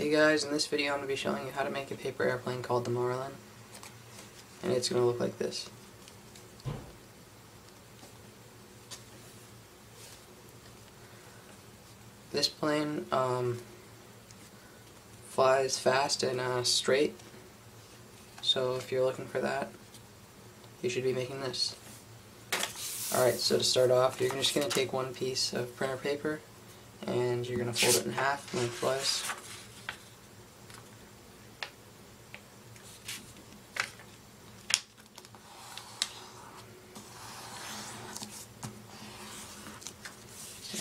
Hey guys, in this video I'm going to be showing you how to make a paper airplane called the Marlin. And it's going to look like this. This plane flies fast and straight, so if you're looking for that, you should be making this. Alright, so to start off, you're just going to take one piece of printer paper and you're going to fold it in half lengthwise.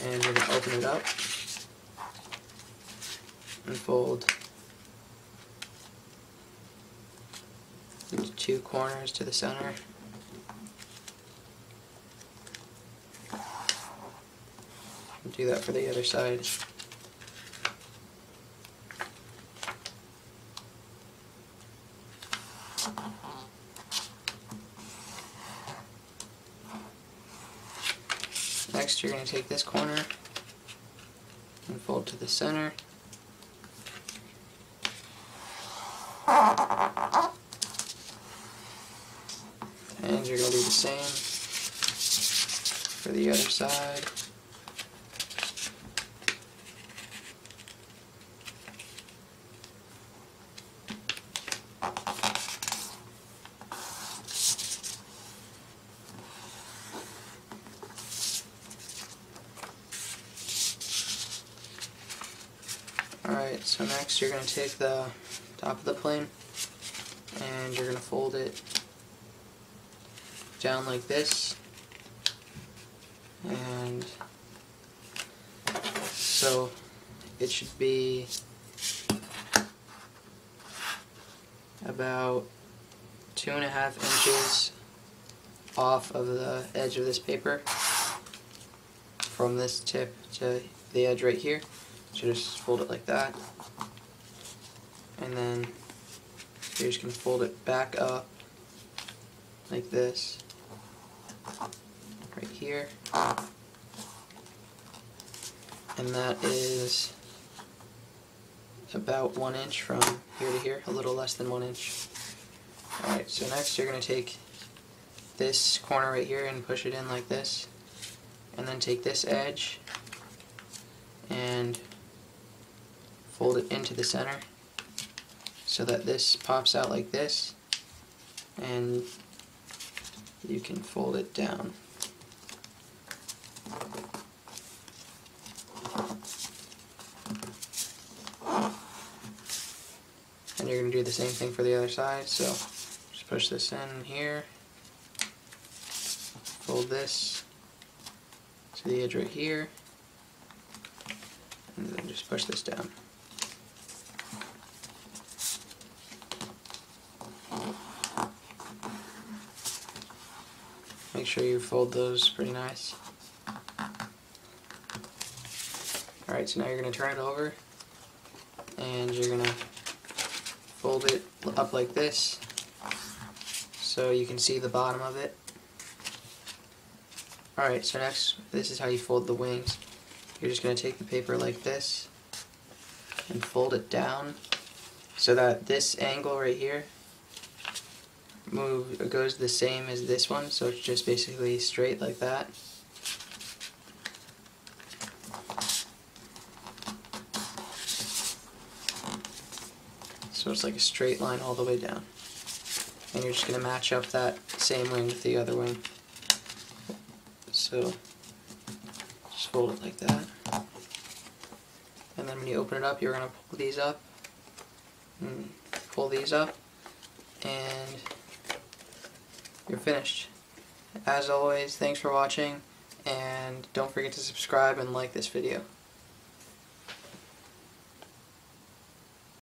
And you're going to open it up and fold into two corners to the center. And do that for the other side. Next, you're going to take this corner and fold to the center. And you're going to do the same for the other side. Alright, so next you're going to take the top of the plane and you're going to fold it down like this, and so it should be about 2.5 inches off of the edge of this paper from this tip to the edge right here. So just fold it like that, and then you're just going to fold it back up like this right here, and that is about 1 inch from here to here, a little less than 1 inch. Alright, so next you're going to take this corner right here and push it in like this, and then take this edge and fold it into the center so that this pops out like this, and you can fold it down. And you're going to do the same thing for the other side, so just push this in here, fold this to the edge right here, and then just push this down. Make sure you fold those pretty nice. Alright, so now you're going to turn it over and you're going to fold it up like this so you can see the bottom of it. Alright, so next, this is how you fold the wings. You're just going to take the paper like this and fold it down so that this angle right here goes the same as this one, so it's just basically straight like that. So it's like a straight line all the way down. And you're just going to match up that same wing with the other wing. So just fold it like that. And then when you open it up, you're going to pull these up and pull these up, and you're finished. As always, thanks for watching, and don't forget to subscribe and like this video.